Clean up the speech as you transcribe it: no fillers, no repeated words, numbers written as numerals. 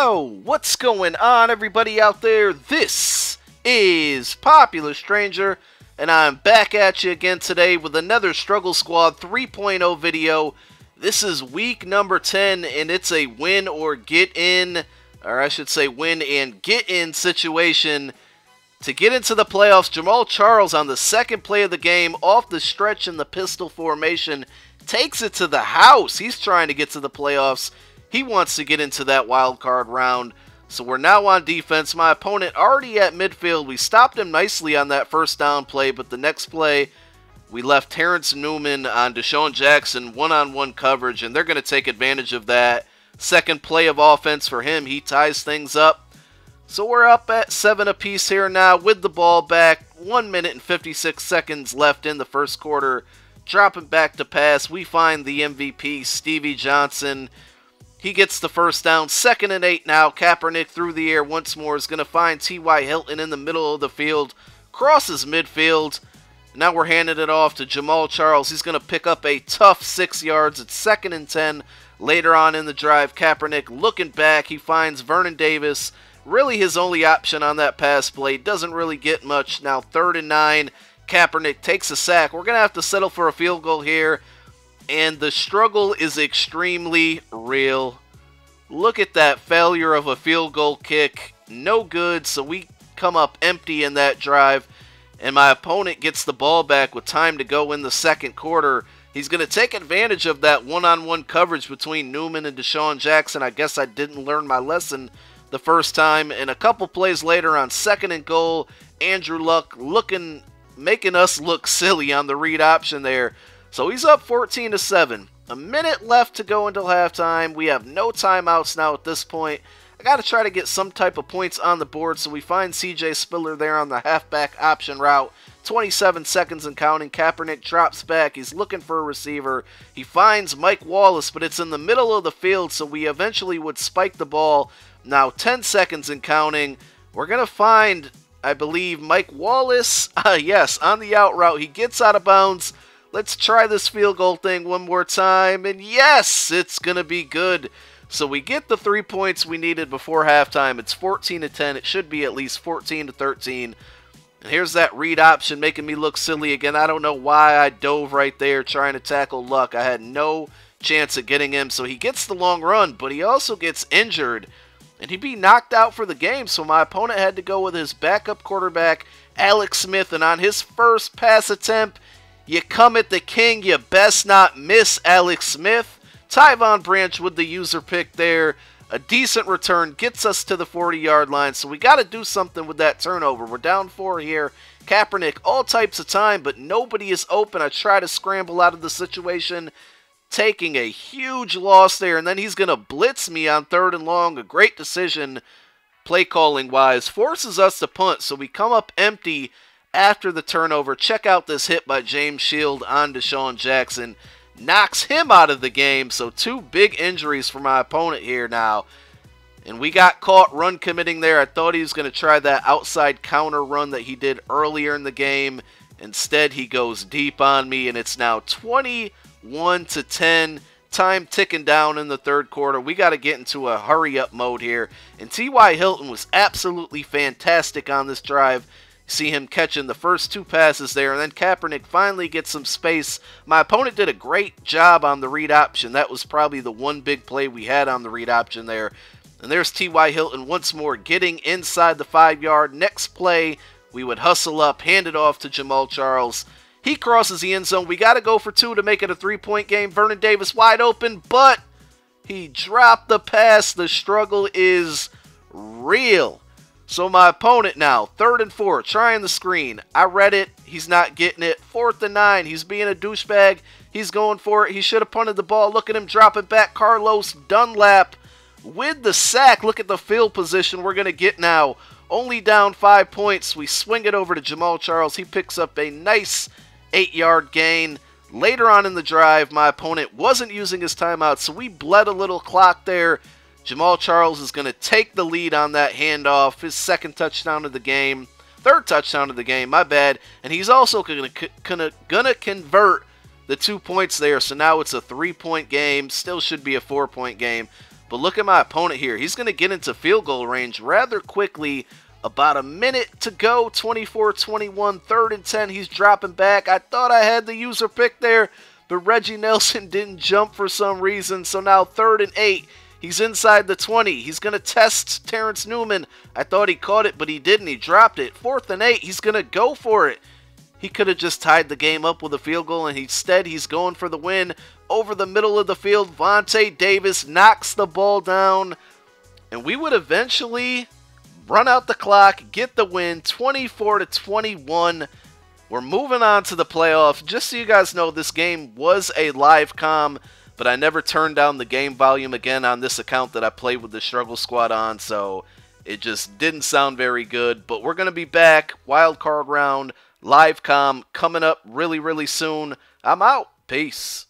Yo, what's going on, everybody out there? This is Popular Stranger, and I'm back at you again today with another Struggle Squad 3.0 video. This is week number 10, and it's a win or get in, or I should say win and get in situation to get into the playoffs. Jamal Charles on the second play of the game, off the stretch in the pistol formation, takes it to the house. He's trying to get to the playoffs. He wants to get into that wild card round. So we're now on defense. My opponent already at midfield. We stopped him nicely on that first down play, but the next play we left Terrence Newman on Deshaun Jackson one-on-one coverage, and they're going to take advantage of that. Second play of offense for him. He ties things up. So we're up at 7 apiece here now with the ball back. 1 minute and 56 seconds left in the first quarter. Dropping back to pass. We find the MVP, Stevie Johnson. He gets the first down. 2nd and 8 now. Kaepernick through the air once more is going to find T.Y. Hilton in the middle of the field. Crosses midfield. Now we're handing it off to Jamal Charles. He's going to pick up a tough 6 yards. It's 2nd and 10. Later on in the drive, Kaepernick looking back. He finds Vernon Davis. Really his only option on that pass play. Doesn't really get much. Now 3rd and 9. Kaepernick takes a sack. We're going to have to settle for a field goal here. And the struggle is extremely real. Look at that failure of a field goal kick. No good, so we come up empty in that drive. And my opponent gets the ball back with time to go in the second quarter. He's going to take advantage of that one-on-one coverage between Newman and Deshaun Jackson. I guess I didn't learn my lesson the first time. And a couple plays later on 2nd and goal, Andrew Luck making us look silly on the read option there. So he's up 14-7. A minute left to go until halftime. We have no timeouts now at this point. I got to try to get some type of points on the board, so we find CJ Spiller there on the halfback option route. 27 seconds and counting. Kaepernick drops back. He's looking for a receiver. He finds Mike Wallace, but it's in the middle of the field, so we eventually would spike the ball. Now 10 seconds and counting. We're going to find, I believe, Mike Wallace. Yes, on the out route. He gets out of bounds. Let's try this field goal thing one more time, and yes, it's going to be good. So we get the 3 points we needed before halftime. It's 14-10. It should be at least 14-13. And here's that read option making me look silly again. I don't know why I dove right there trying to tackle Luck. I had no chance of getting him. So he gets the long run, but he also gets injured. And he'd be knocked out for the game. So my opponent had to go with his backup quarterback, Alex Smith. And on his first pass attempt, you come at the king, you best not miss, Alex Smith. Tyvon Branch with the user pick there. A decent return gets us to the 40-yard line, so we got to do something with that turnover. We're down 4 here. Kaepernick, all types of time, but nobody is open. I try to scramble out of the situation, taking a huge loss there, and then he's going to blitz me on 3rd and long. A great decision, play calling-wise. Forces us to punt, so we come up empty after the turnover. Check out this hit by James Shield on Deshaun Jackson. Knocks him out of the game. So 2 big injuries for my opponent here now. And we got caught run committing there. I thought he was going to try that outside counter run that he did earlier in the game. Instead, he goes deep on me. And it's now 21-10. Time ticking down in the 3rd quarter. We got to get into a hurry-up mode here. And T.Y. Hilton was absolutely fantastic on this drive. See him catching the first 2 passes there, and then Kaepernick finally gets some space. My opponent did a great job on the read option. That was probably the one big play we had on the read option there. And there's T.Y. Hilton once more getting inside the 5-yard. Next play, we would hustle up, hand it off to Jamal Charles. He crosses the end zone. We got to go for 2 to make it a 3-point game. Vernon Davis wide open, but he dropped the pass. The struggle is real. So my opponent now, 3rd and 4, trying the screen. I read it. He's not getting it. 4th and 9. He's being a douchebag. He's going for it. He should have punted the ball. Look at him drop it back. Carlos Dunlap with the sack. Look at the field position we're going to get now. Only down 5 points. We swing it over to Jamal Charles. He picks up a nice 8-yard gain. Later on in the drive, my opponent wasn't using his timeout, so we bled a little clock there. Jamal Charles is going to take the lead on that handoff. His 2nd touchdown of the game. 3rd touchdown of the game, my bad. And he's also going to convert the 2 points there. So now it's a 3-point game. Still should be a 4-point game. But look at my opponent here. He's going to get into field goal range rather quickly. About a minute to go, 24-21, 3rd and 10. He's dropping back. I thought I had the user pick there, but Reggie Nelson didn't jump for some reason. So now 3rd and 8. He's inside the 20. He's going to test Terrence Newman. I thought he caught it, but he didn't. He dropped it. 4th and 8. He's going to go for it. He could have just tied the game up with a field goal, and instead he's going for the win. Over the middle of the field, Vontae Davis knocks the ball down, and we would eventually run out the clock, get the win, 24-21. We're moving on to the playoff. Just so you guys know, this game was a live comm, but I never turned down the game volume again on this account that I played with the Struggle Squad on, so it just didn't sound very good. But we're going to be back, wild card round, live comm, coming up really, really soon. I'm out. Peace.